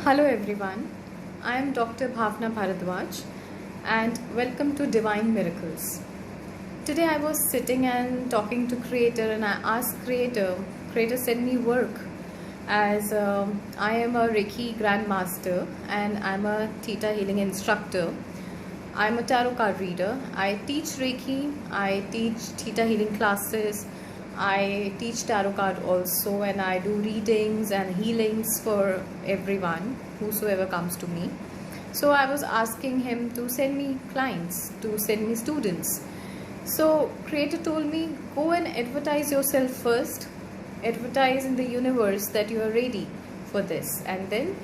Hello everyone, I am Dr. Bhavna Bharadwaj and welcome to Divine Miracles. Today I was sitting and talking to Creator and I asked Creator send me work as I am a Reiki Grandmaster and I'm a Theta Healing Instructor. I'm a tarot card reader. I teach Reiki, I teach Theta Healing classes, I teach tarot card also, and I do readings and healings for everyone, whosoever comes to me. So I was asking him to send me clients, to send me students. So Creator told me, go and advertise yourself first, advertise in the universe that you are ready for this, and then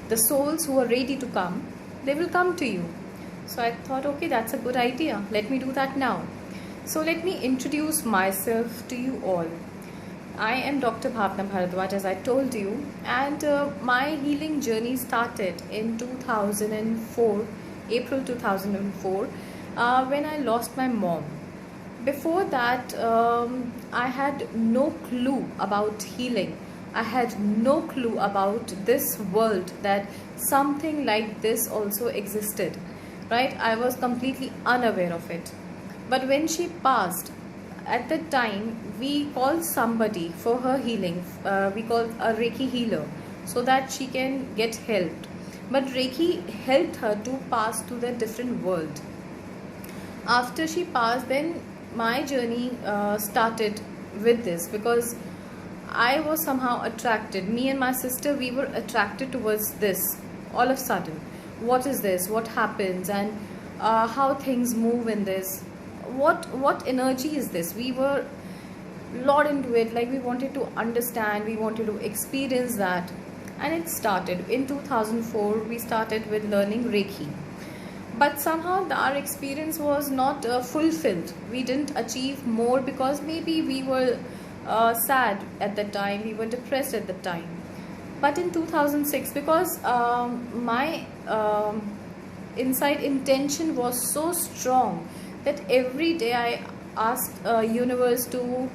the souls who are ready to come, they will come to you. So I thought, okay, that's a good idea. Let me do that now. So let me introduce myself to you all. I am Dr. Bhavna Bharadwaj, as I told you, and my healing journey started in 2004, April 2004, when I lost my mom. Before that, I had no clue about healing. I had no clue about this world, that something like this also existed, right? I was completely unaware of it. But when she passed, at that time, we called somebody for her healing. We called a Reiki healer so that she can get helped. But Reiki helped her to pass to the different world. After she passed, then my journey started with this, because I was somehow attracted. Me and my sister, we were attracted towards this all of a sudden. What is this? What happens? And how things move in this? What energy is this? We were lot into it, like we wanted to understand, we wanted to experience that. And it started in 2004. We started with learning Reiki, but somehow our experience was not fulfilled. We didn't achieve more because maybe we were sad at the time, we were depressed at the time. But in 2006, because my inside intention was so strong, that every day I asked universe to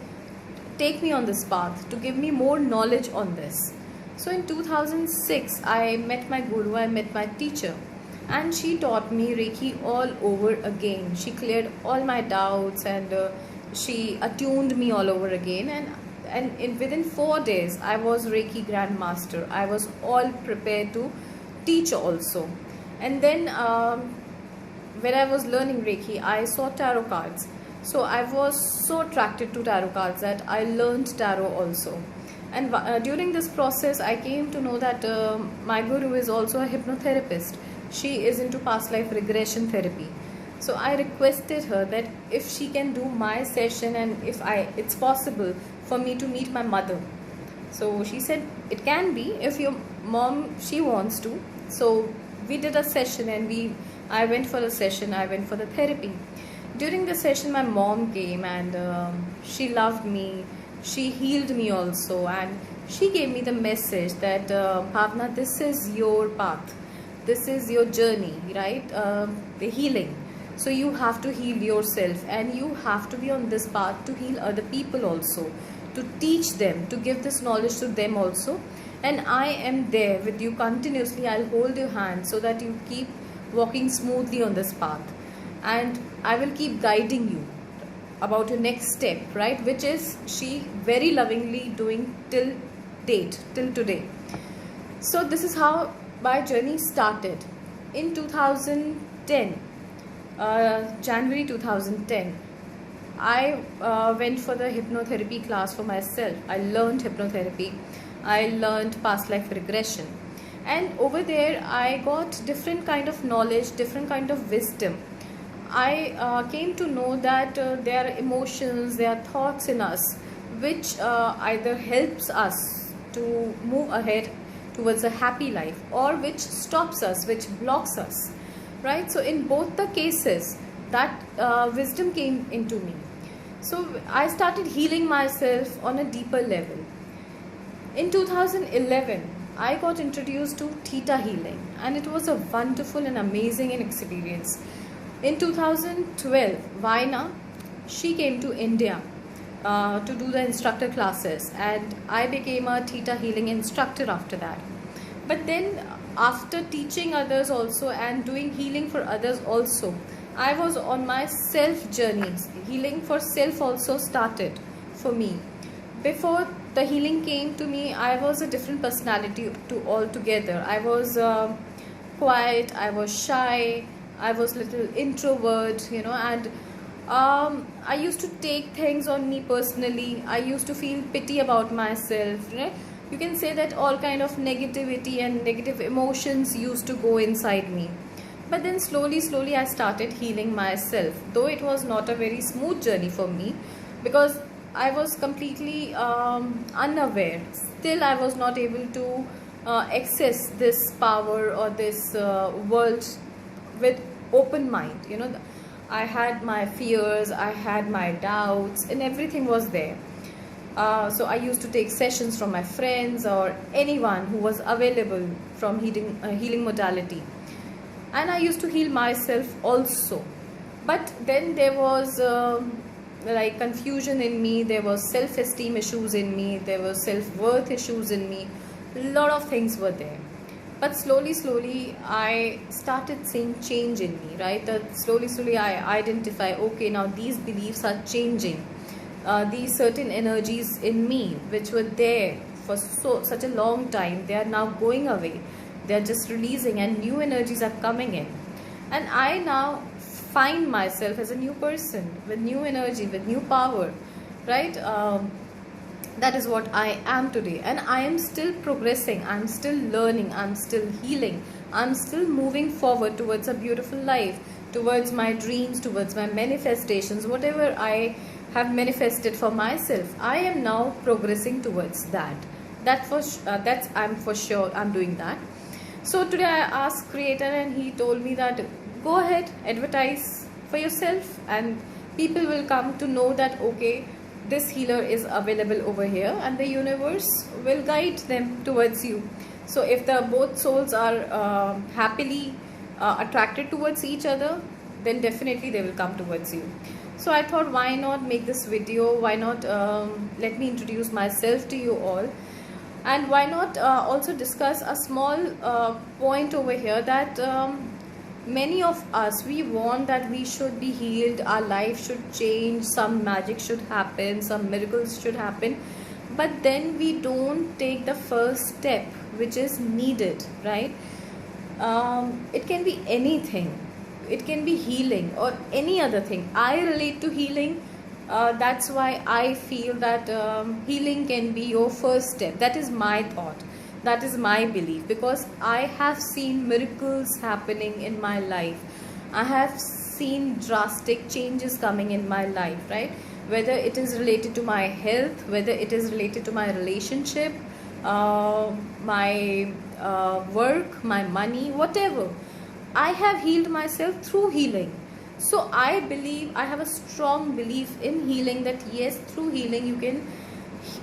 take me on this path, to give me more knowledge on this. So in 2006, I met my guru, I met my teacher, and she taught me Reiki all over again. She cleared all my doubts, and she attuned me all over again. And within 4 days, I was Reiki Grandmaster. I was all prepared to teach also. And then when I was learning Reiki, I saw tarot cards. So I was so attracted to tarot cards that I learned tarot also. And during this process, I came to know that my guru is also a hypnotherapist. She is into past life regression therapy. So I requested her that if she can do my session, and if it's possible for me to meet my mother. So she said it can be, if your mom, she wants to. So we did a session, and I went for a session, I went for the therapy. During the session, my mom came, and she loved me, she healed me also, and she gave me the message that Bhavna, this is your path, this is your journey, right? The healing. So you have to heal yourself, and you have to be on this path to heal other people also, to teach them, to give this knowledge to them also. And I am there with you continuously. I'll hold your hand so that you keep walking smoothly on this path, and I will keep guiding you about your next step, right? Which is she very lovingly doing till date, till today. So this is how my journey started. In 2010, January 2010, I went for the hypnotherapy class for myself. I learned hypnotherapy, I learned past life regression, and over there I got different kind of knowledge, different kind of wisdom. I came to know that there are emotions, there are thoughts in us which either helps us to move ahead towards a happy life, or which stops us, which blocks us, right? So in both the cases, that wisdom came into me. So I started healing myself on a deeper level. In 2011, I got introduced to Theta healing, and it was a wonderful and amazing experience. In 2012, Vaina, she came to India to do the instructor classes, and I became a Theta healing instructor after that. But then after teaching others also and doing healing for others also, I was on my self journey. Healing for self also started for me. Before the healing came to me, I was a different personality to altogether. I was quiet, I was shy, I was little introvert, and I used to take things on me personally. I used to feel pity about myself. You can say that all kind of negativity and negative emotions used to go inside me. But then slowly I started healing myself, though it was not a very smooth journey for me, because I was completely unaware. Still I was not able to access this power or this world with open mind. I had my fears, I had my doubts, and everything was there. So I used to take sessions from my friends or anyone who was available from healing modality, and I used to heal myself also. But then there was like confusion in me, there was self-esteem issues in me, there was self-worth issues in me. A lot of things were there. But slowly I started seeing change in me, right? That slowly I identify, okay, now these beliefs are changing. These certain energies in me which were there for such a long time, they are now going away. They are just releasing and new energies are coming in. And I now find myself as a new person with new energy, with new power, right? That is what I am today, and I am still progressing, I'm still learning, I'm still healing, I'm still moving forward towards a beautiful life, towards my dreams, towards my manifestations. Whatever I have manifested for myself, I am now progressing towards that. I'm for sure I'm doing that. So today I asked creator, and he told me that go ahead, advertise for yourself, and people will come to know that okay, this healer is available over here, and the universe will guide them towards you. So if the both souls are happily attracted towards each other, then definitely they will come towards you. So I thought, why not make this video, why not let me introduce myself to you all, and why not also discuss a small point over here, that many of us, we want that we should be healed, our life should change, some magic should happen, some miracles should happen, but then we don't take the first step which is needed, right? It can be anything, it can be healing or any other thing. I relate to healing, that's why I feel that healing can be your first step. That is my thought, that is my belief, because I have seen miracles happening in my life. I have seen drastic changes coming in my life, right? Whether it is related to my health, whether it is related to my relationship, my work, my money, whatever. I have healed myself through healing. So I believe, I have a strong belief in healing, that yes, through healing you can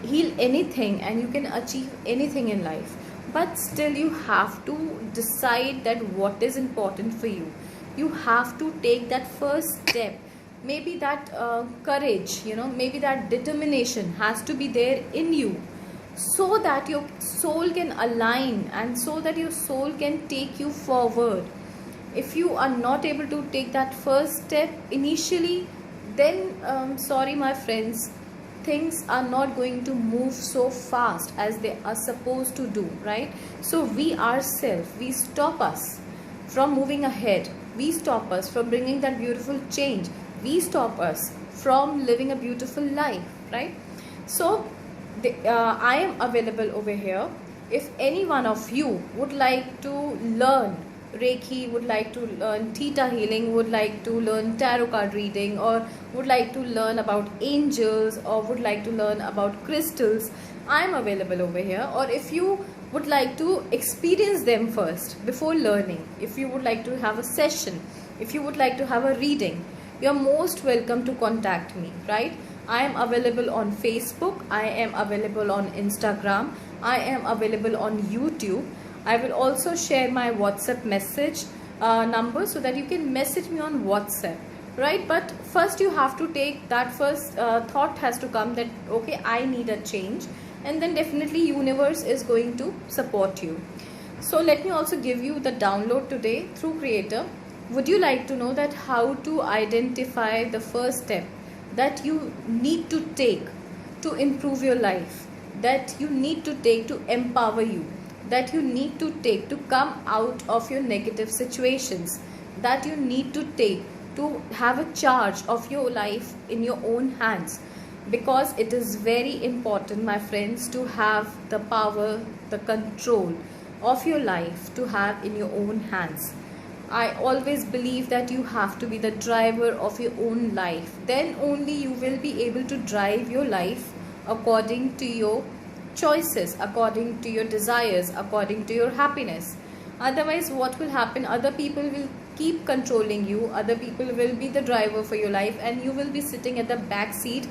heal anything and you can achieve anything in life. But still you have to decide that what is important for you. You have to take that first step. Maybe that courage, maybe that determination has to be there in you, so that your soul can align and so that your soul can take you forward. If you are not able to take that first step initially, then sorry my friends, things are not going to move so fast as they are supposed to do, right? So we ourselves, we stop us from moving ahead, we stop us from bringing that beautiful change, we stop us from living a beautiful life, right? So I am available over here. If any one of you would like to learn Reiki, would like to learn Theta healing, would like to learn tarot card reading, or would like to learn about angels, or would like to learn about crystals, I am available over here. Or if you would like to experience them first before learning, if you would like to have a session, if you would like to have a reading, you are most welcome to contact me, right? I am available on Facebook, I am available on Instagram, I am available on YouTube. I will also share my WhatsApp message number so that you can message me on WhatsApp, right? But first you have to take that first thought has to come that okay, I need a change, and then definitely universe is going to support you. So let me also give you the download today through Creator. Would you like to know that how to identify the first step that you need to take to improve your life, that you need to take to empower you, that you need to take to come out of your negative situations, that you need to take to have a charge of your life in your own hands? Because it is very important, my friends, to have the power, the control of your life to have in your own hands. I always believe that you have to be the driver of your own life. Then only you will be able to drive your life according to your choices, according to your desires, according to your happiness. Otherwise, what will happen? Other people will keep controlling you. Other people will be the driver for your life, and you will be sitting at the back seat,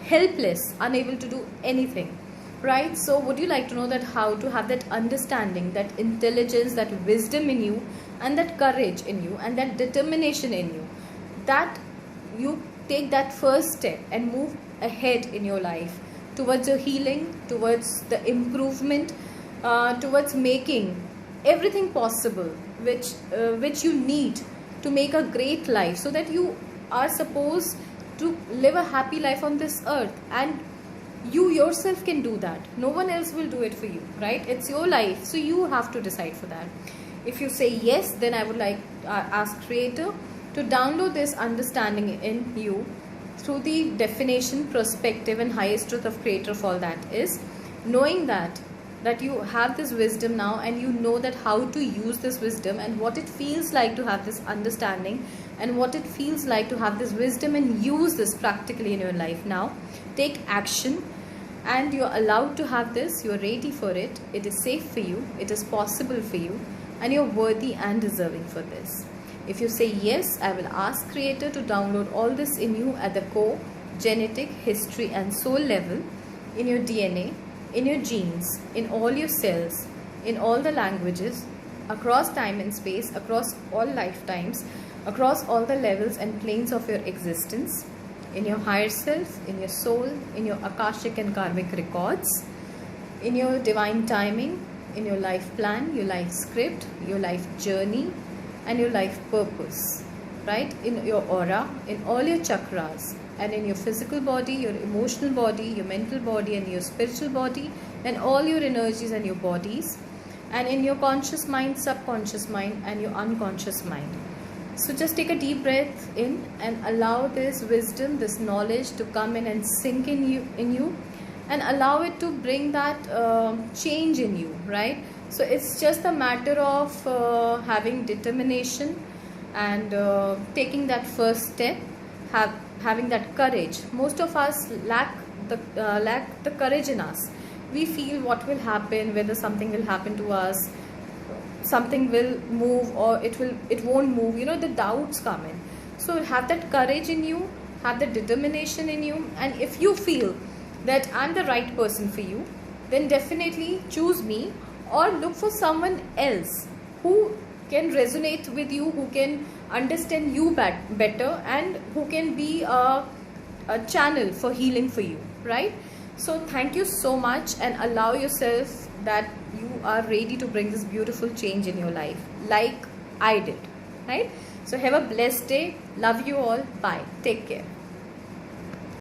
helpless, unable to do anything. Right? So would you like to know that how to have that understanding, that intelligence, that wisdom in you, and that courage in you, and that determination in you, that you take that first step and move ahead in your life towards your healing, towards the improvement, towards making everything possible which you need to make a great life, so that you are supposed to live a happy life on this earth, and you yourself can do that. No one else will do it for you, right? It's your life, so you have to decide for that. If you say yes, then I would like ask Creator to download this understanding in you through the definition, perspective, and highest truth of Creator of all that is, knowing that you have this wisdom now, and you know that how to use this wisdom, and what it feels like to have this understanding, and what it feels like to have this wisdom and use this practically in your life. Now take action, and you're allowed to have this. You're ready for it. It is safe for you, it is possible for you, and you're worthy and deserving for this. If you say yes, I will ask Creator to download all this in you at the core, genetic, history, and soul level, in your DNA, in your genes, in all your cells, in all the languages, across time and space, across all lifetimes, across all the levels and planes of your existence, in your higher self, in your soul, in your Akashic and Karmic records, in your divine timing, in your life plan, your life script, your life journey, and your life purpose, right? In your aura, in all your chakras, and in your physical body, your emotional body, your mental body, and your spiritual body, and all your energies and your bodies, and in your conscious mind, subconscious mind, and your unconscious mind. So just take a deep breath in and allow this wisdom, this knowledge to come in and sink in you, and allow it to bring that change in you, right? So it's just a matter of having determination and taking that first step, having that courage. Most of us lack the courage in us. We feel what will happen, whether something will happen to us, something will move or it won't move, you know, the doubts come in. So have that courage in you, have the determination in you, and if you feel that I'm the right person for you, then definitely choose me, or look for someone else who can resonate with you, who can understand you better, and who can be a channel for healing for you, right? So thank you so much, and allow yourself that you are ready to bring this beautiful change in your life like I did, right? So have a blessed day. Love you all. Bye. Take care.